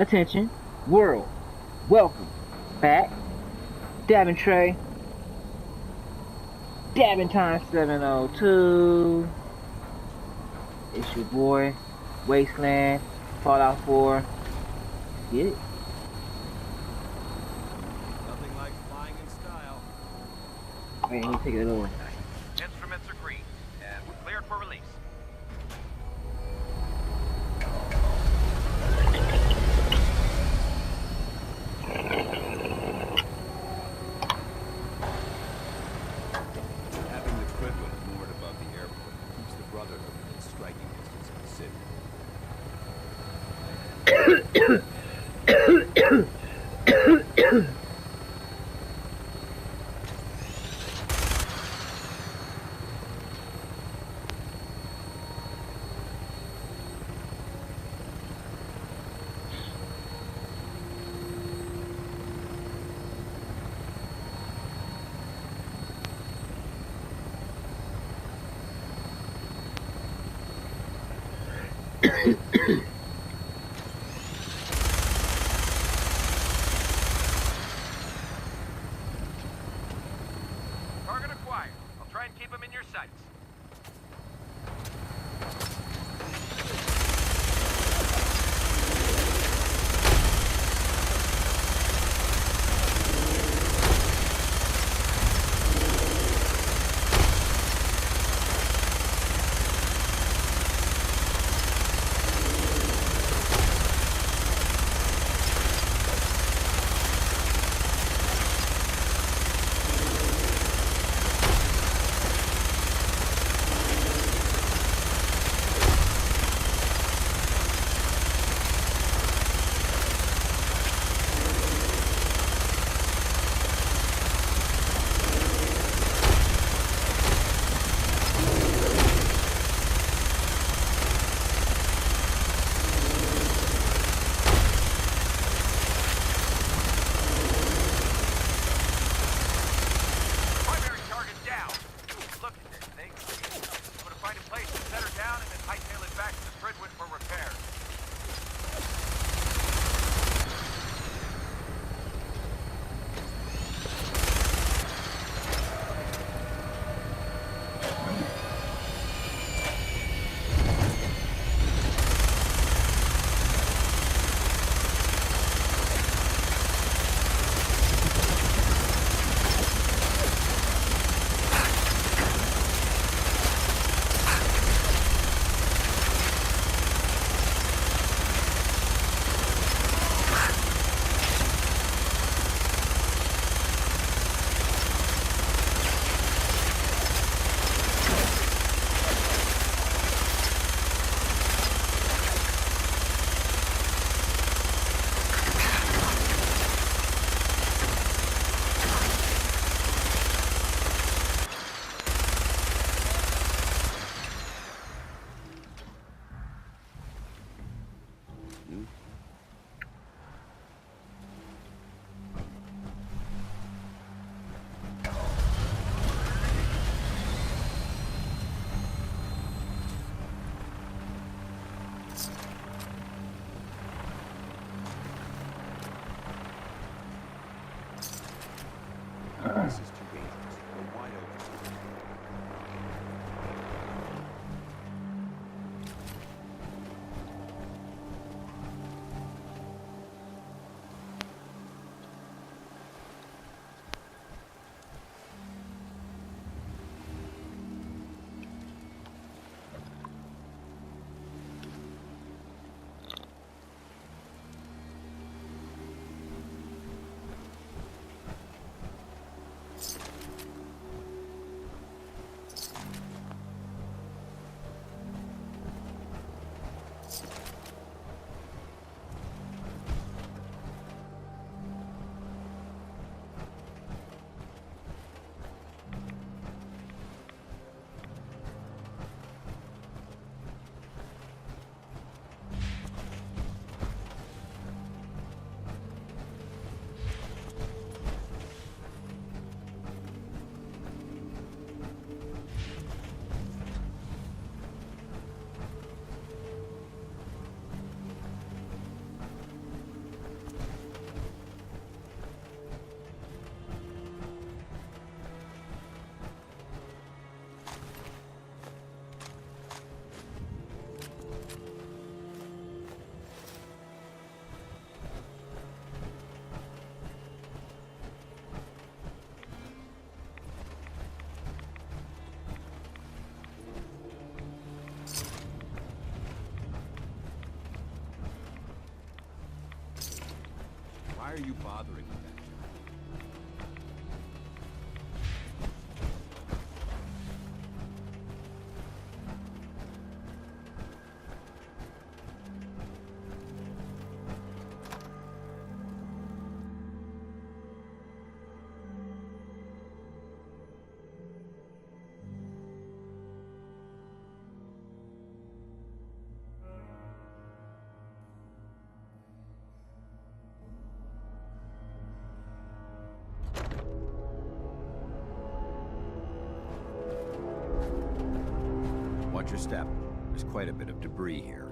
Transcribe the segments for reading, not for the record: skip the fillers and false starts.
Attention, world. Welcome back. Dabbing Trey. Dabbing Time 702. It's your boy, Wasteland, Fallout 4. Get it? Nothing like flying in style. Wait, let me take it over. Instruments are green, and we're cleared for release. Having the Quinlan moored above the airport keeps the Brotherhood within striking distance of the city. Target acquired. I'll try and keep him in your sights. are you bothering with that job? Watch your step. There's quite a bit of debris here.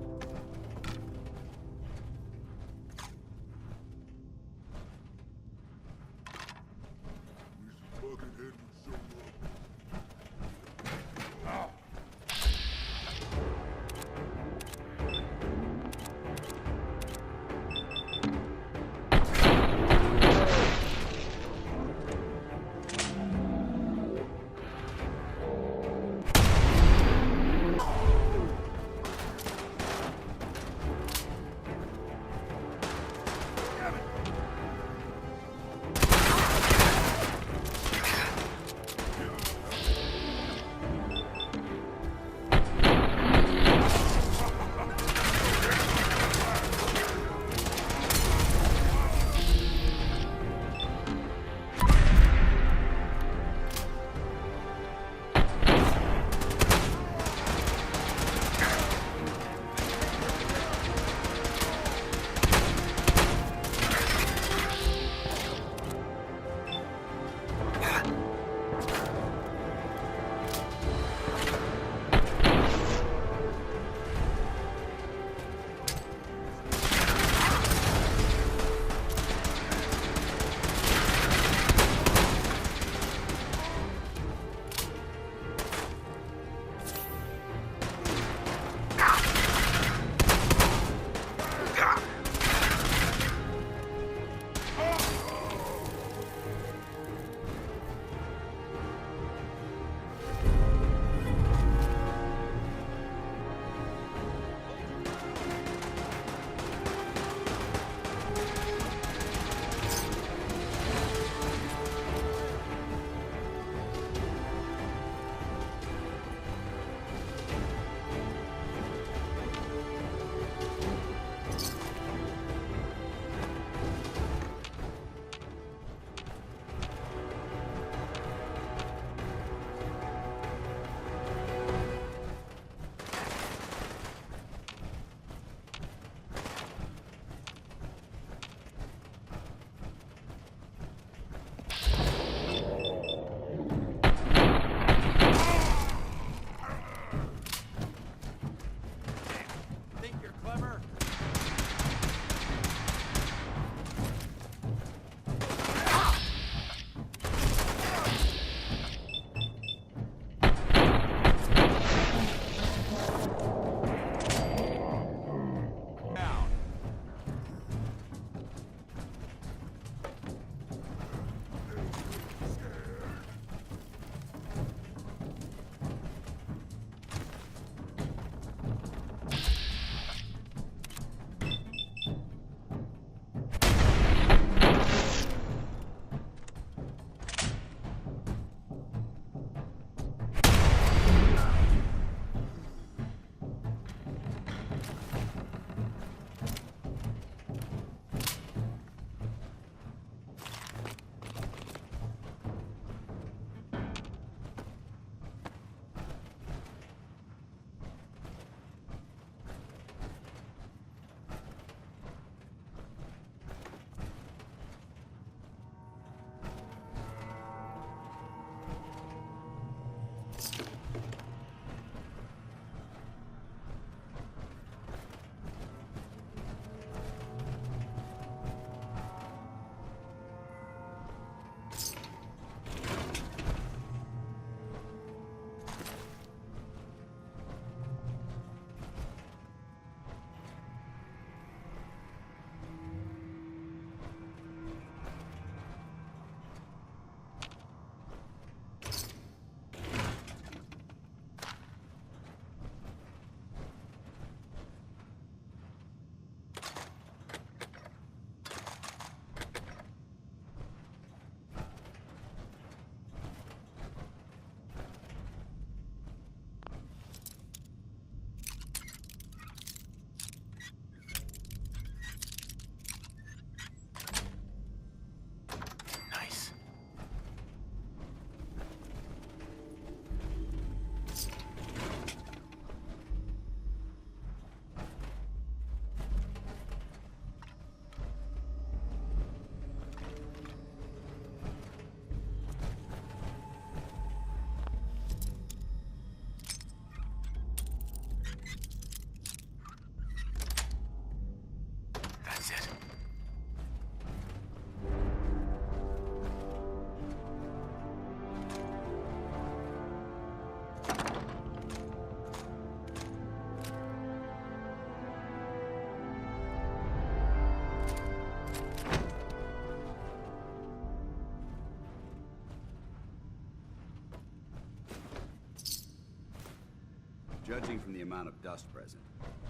Judging from the amount of dust present,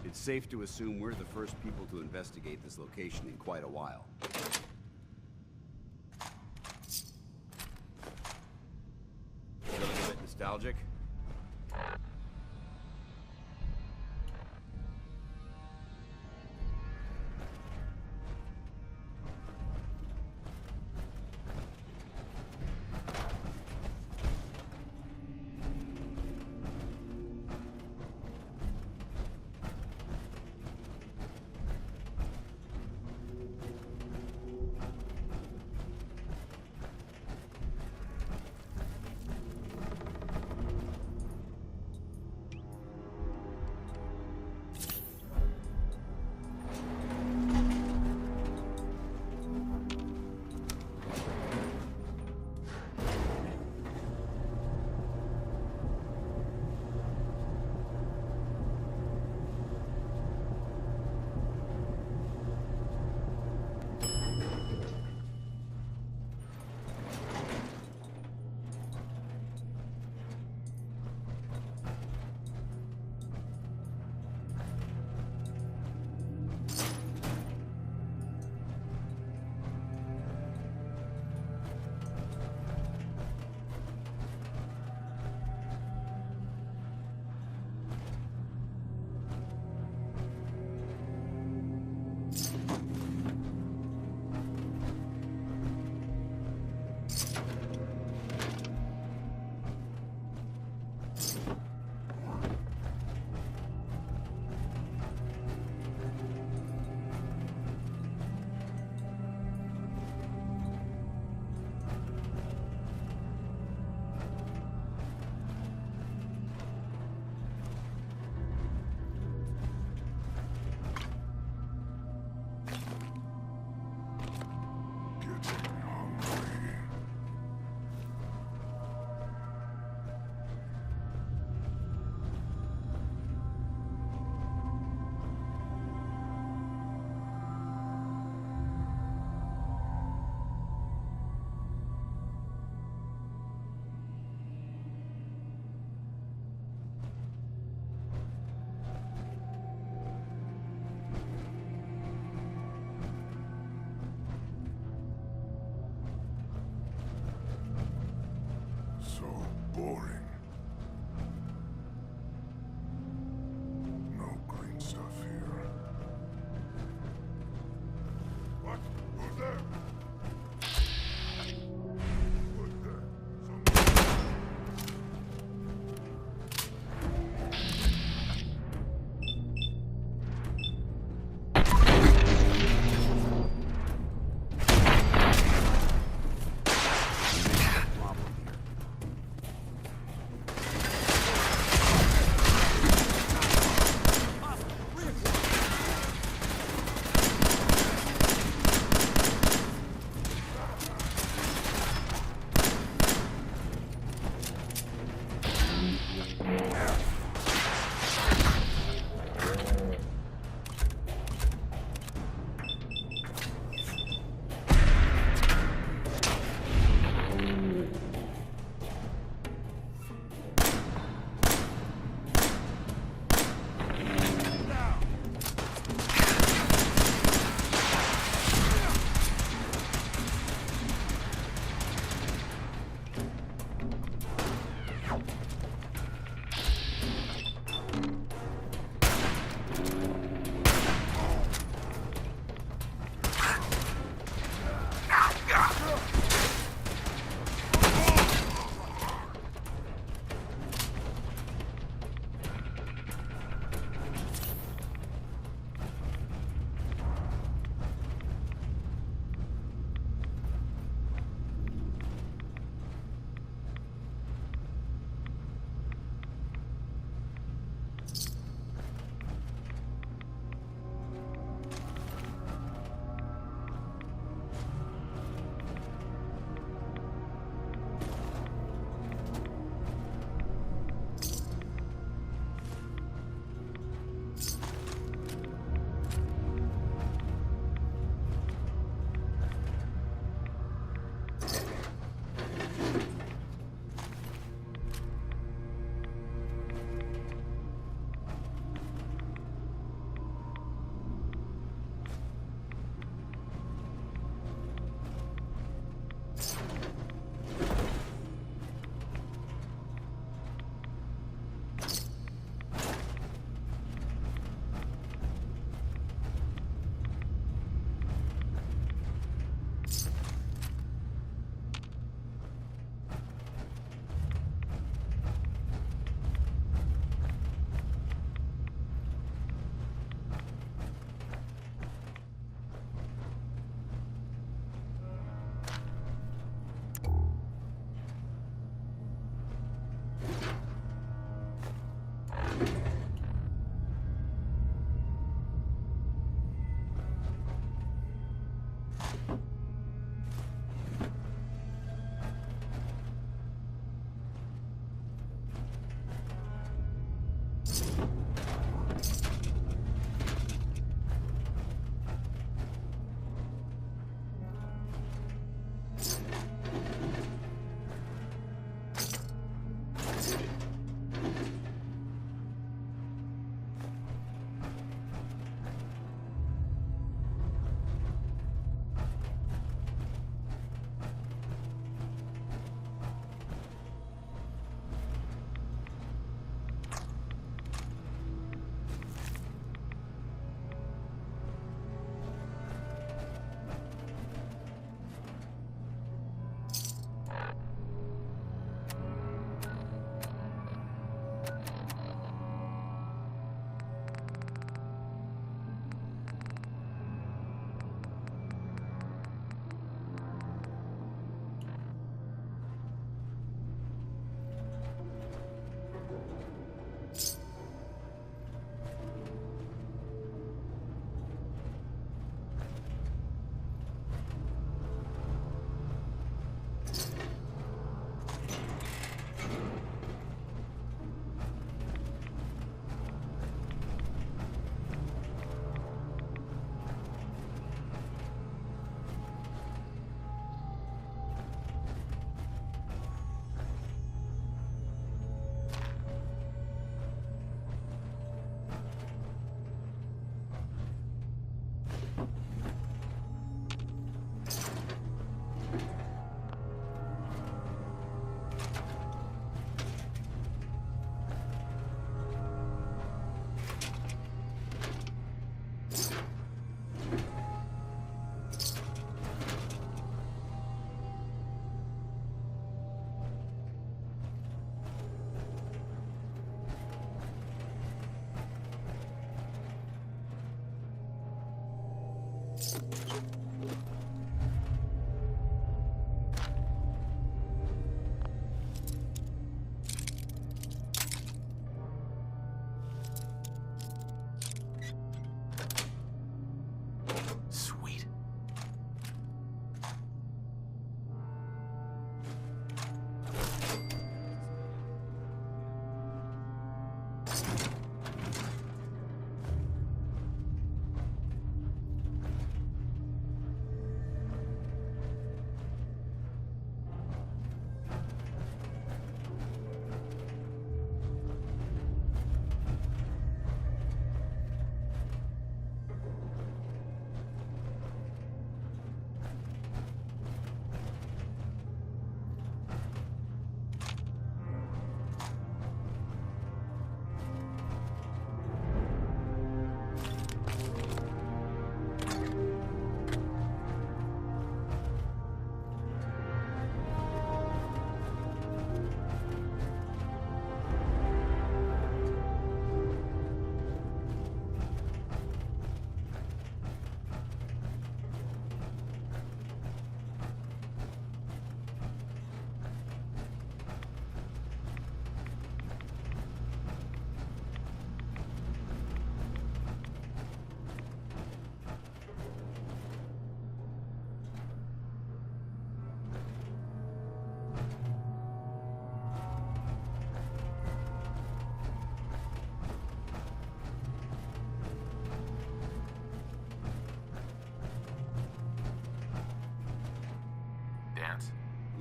it's safe to assume we're the first people to investigate this location in quite a while. Feeling a bit nostalgic?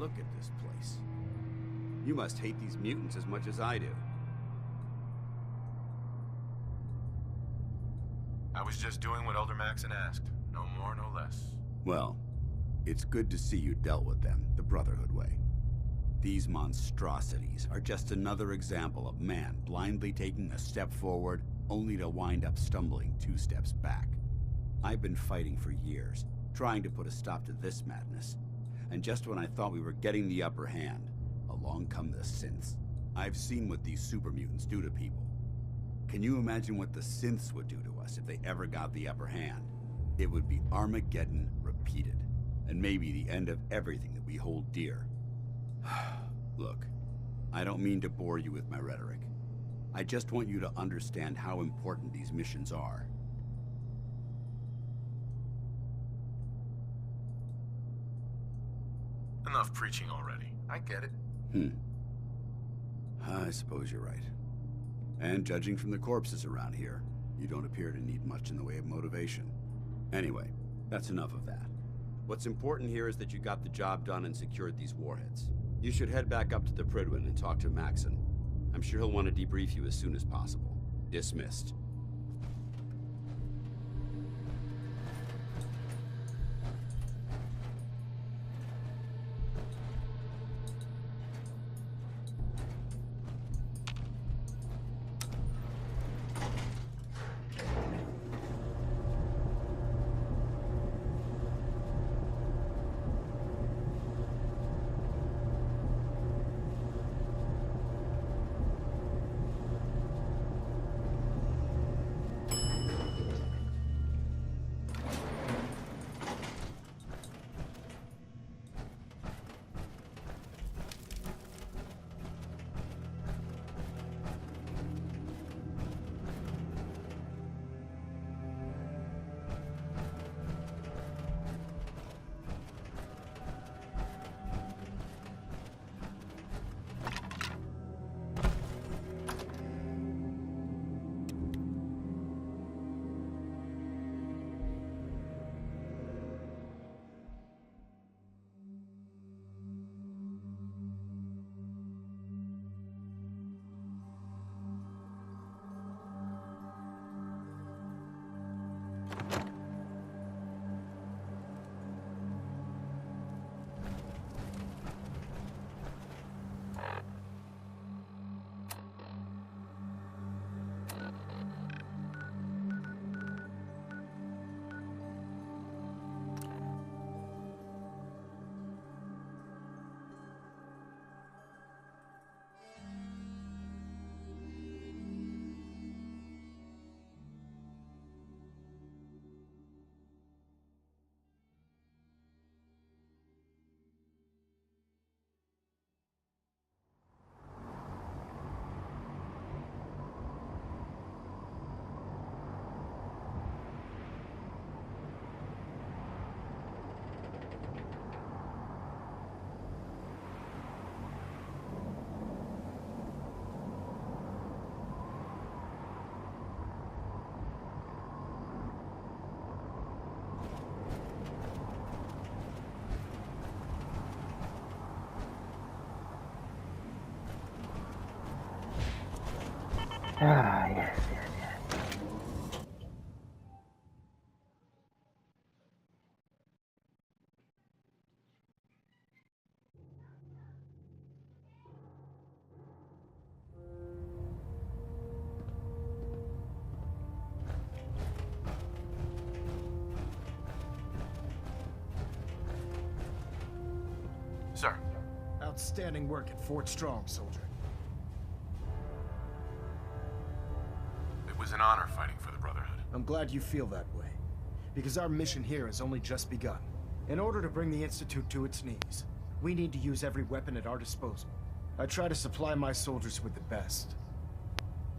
Look at this place. You must hate these mutants as much as I do. I was just doing what Elder Maxon asked. No more, no less. Well, it's good to see you dealt with them the Brotherhood way. These monstrosities are just another example of man blindly taking a step forward, only to wind up stumbling 2 steps back. I've been fighting for years, trying to put a stop to this madness. And just when I thought we were getting the upper hand, along come the synths. I've seen what these super mutants do to people. Can you imagine what the synths would do to us if they ever got the upper hand? It would be Armageddon repeated, and maybe the end of everything that we hold dear. Look, I don't mean to bore you with my rhetoric. I just want you to understand how important these missions are. Enough preaching already. I get it. I suppose you're right. And judging from the corpses around here, you don't appear to need much in the way of motivation. Anyway, that's enough of that. What's important here is that you got the job done and secured these warheads. You should head back up to the Prydwen and talk to Maxon. I'm sure he'll want to debrief you as soon as possible. Dismissed. Ah, yes, yes, yes. Sir. Outstanding work at Fort Strong, soldier. It was an honor fighting for the Brotherhood. I'm glad you feel that way, because our mission here has only just begun. In order to bring the Institute to its knees, we need to use every weapon at our disposal. I try to supply my soldiers with the best.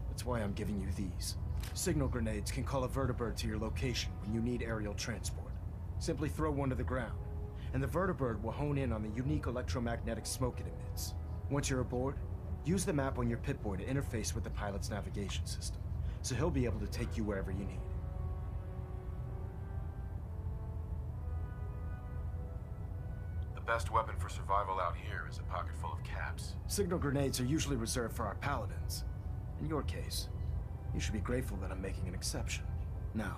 That's why I'm giving you these. Signal grenades can call a vertibird to your location when you need aerial transport. Simply throw one to the ground, and the vertibird will hone in on the unique electromagnetic smoke it emits. Once you're aboard, use the map on your Pip-Boy to interface with the pilot's navigation system, so he'll be able to take you wherever you need. The The best weapon for survival out here is a pocket full of caps. Signal grenades are usually reserved for our paladins. In your case, you should be grateful that I'm making an exception. Now,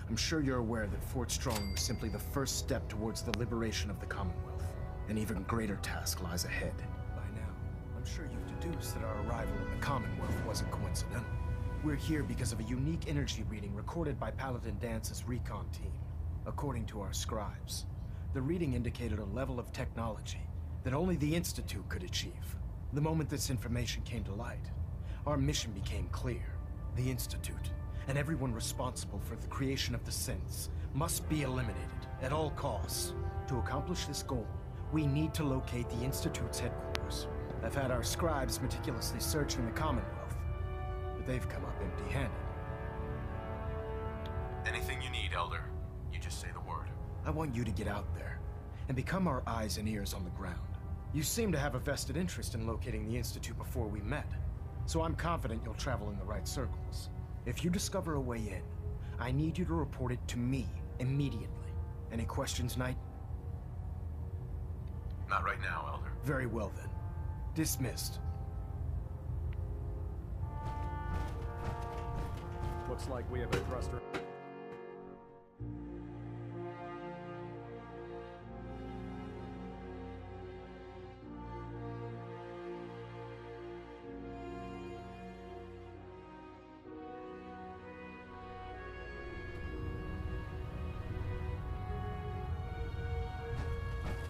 I'm sure you're aware that Fort Strong was simply the first step towards the liberation of the Commonwealth. An even greater task lies ahead. By now, I'm sure you've deduced that our arrival in the Commonwealth wasn't coincidental. We're here because of a unique energy reading recorded by Paladin Dance's recon team. According to our scribes, the reading indicated a level of technology that only the Institute could achieve. The moment this information came to light, our mission became clear. The Institute, and everyone responsible for the creation of the synths, must be eliminated at all costs. To accomplish this goal, we need to locate the Institute's headquarters. I've had our scribes meticulously searching the Commonwealth, but they've come up empty-handed. Anything you need, Elder. You just say the word. I want you to get out there and become our eyes and ears on the ground. You seem to have a vested interest in locating the Institute before we met, so I'm confident you'll travel in the right circles. If you discover a way in, I need you to report it to me immediately. Any questions, Knight? Not right now, Elder. Very well then. Dismissed. Looks like we have a thruster.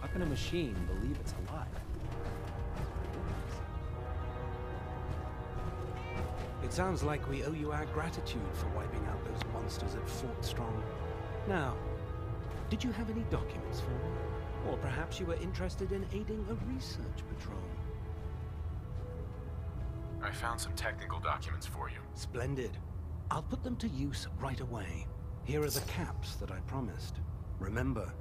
How can a machine believe it's alive? It sounds like we owe you our gratitude for wiping out those monsters at Fort Strong. Now, did you have any documents for me? Or perhaps you were interested in aiding a research patrol? I found some technical documents for you. Splendid. I'll put them to use right away. Here are the caps that I promised. Remember,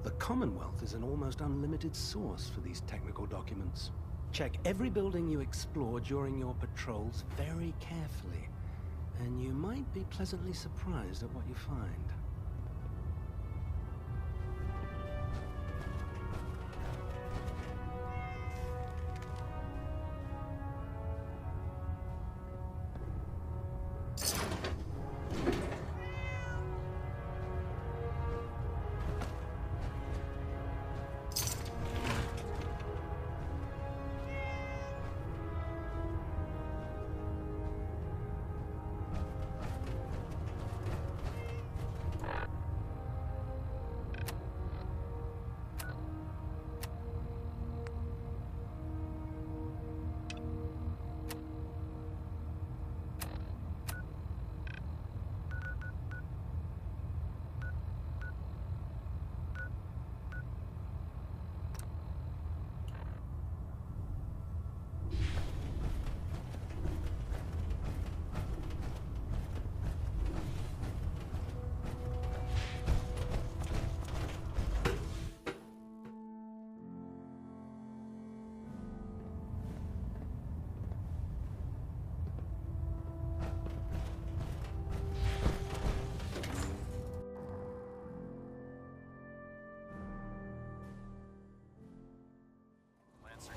the Commonwealth is an almost unlimited source for these technical documents. Check every building you explore during your patrols very carefully, and you might be pleasantly surprised at what you find.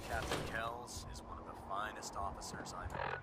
Captain Kells is one of the finest officers I've had.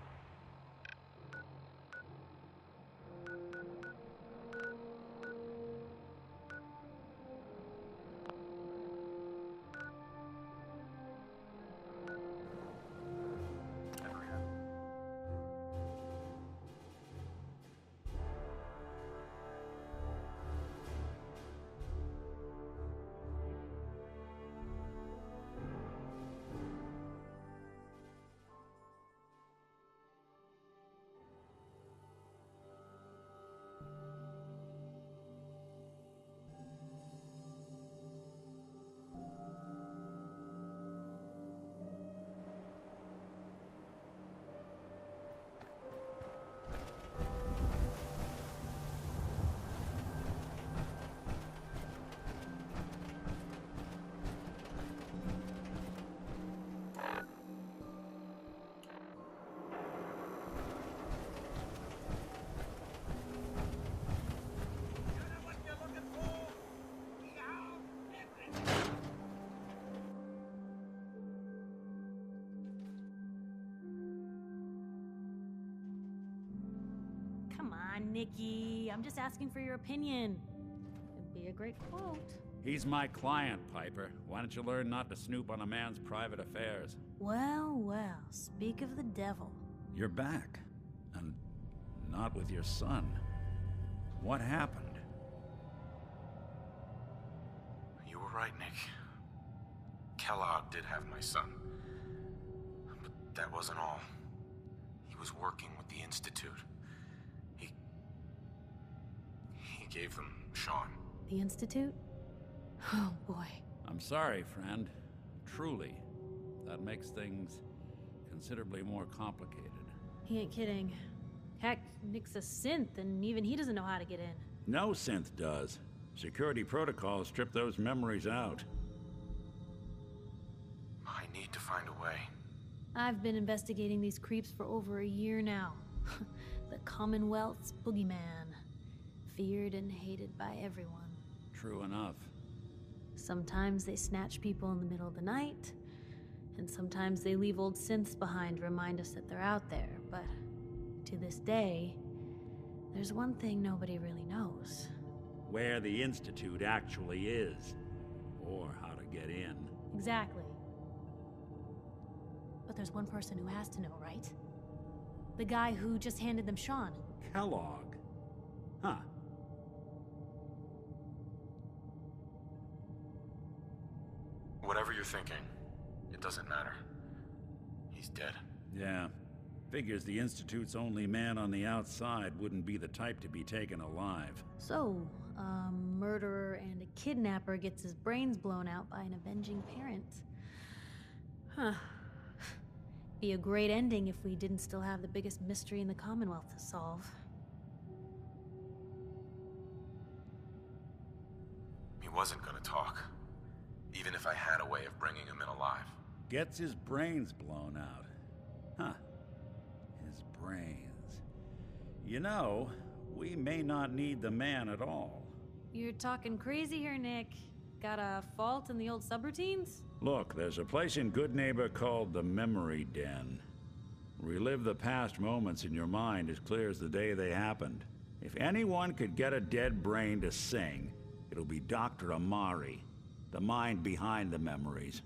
Come on, Nikki. I'm just asking for your opinion. It'd be a great quote. He's my client, Piper. Why don't you learn not to snoop on a man's private affairs? Well, well, speak of the devil. You're back. And not with your son. What happened? You were right, Nick. Kellogg did have my son. But that wasn't all. He was working with the Institute. He gave them Sean. The Institute? Oh, boy. I'm sorry, friend. Truly. That makes things considerably more complicated. He ain't kidding. Heck, Nick's a synth, and even he doesn't know how to get in. No synth does. Security protocols strip those memories out. I need to find a way. I've been investigating these creeps for over a year now. The Commonwealth's boogeyman. Feared and hated by everyone. True enough. Sometimes they snatch people in the middle of the night, and sometimes they leave old synths behind to remind us that they're out there, but to this day, there's one thing nobody really knows. Where the Institute actually is. Or how to get in. Exactly. But there's one person who has to know, right? The guy who just handed them Sean. Kellogg. Huh. Whatever you're thinking, it doesn't matter. He's dead. Yeah. Figures the Institute's only man on the outside wouldn't be the type to be taken alive. So, a murderer and a kidnapper gets his brains blown out by an avenging parent. Huh. Be a great ending if we didn't still have the biggest mystery in the Commonwealth to solve. He wasn't gonna talk. Even if I had a way of bringing him in alive. Gets his brains blown out. Huh. His brains. You know, we may not need the man at all. You're talking crazy here, Nick. Got a fault in the old subroutines? Look, there's a place in Goodneighbor called the Memory Den. Relive the past moments in your mind as clear as the day they happened. If anyone could get a dead brain to sing, it'll be Dr. Amari, the mind behind the memories.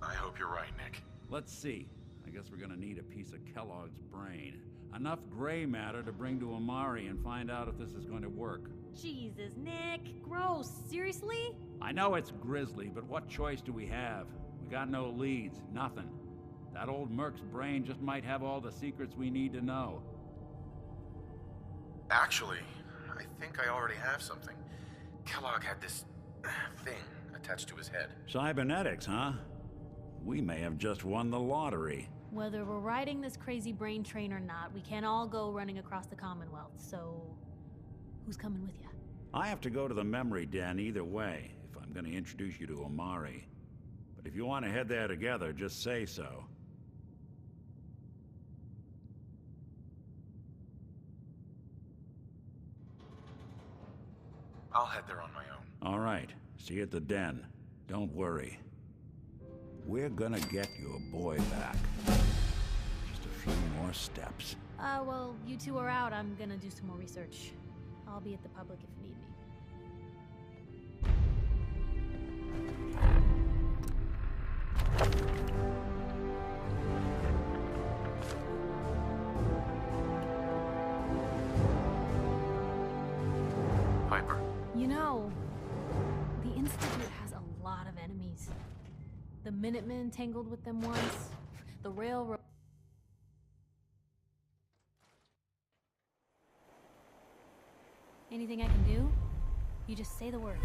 I hope you're right, Nick. Let's see. I guess we're gonna need a piece of Kellogg's brain. Enough gray matter to bring to Amari and find out if this is going to work. Jesus, Nick. Gross. Seriously? I know it's grisly, but what choice do we have? We got no leads, nothing. That old Merc's brain just might have all the secrets we need to know. Actually, I think I already have something. Kellogg had this thing attached to his head. Cybernetics, huh? We may have just won the lottery. Whether we're riding this crazy brain train or not, we can't all go running across the Commonwealth, so who's coming with you? I have to go to the Memory Den either way, if I'm going to introduce you to Amari. But if you want to head there together, just say so. I'll head there on my own. All right. See you at the Den. Don't worry. We're gonna get your boy back. Just a few more steps. Well, you two are out. I'm gonna do some more research. I'll be at the public if you need me. Piper. You know, the Institute has a lot of enemies. The Minutemen tangled with them once. The Railroad. Anything I can do? You just say the word.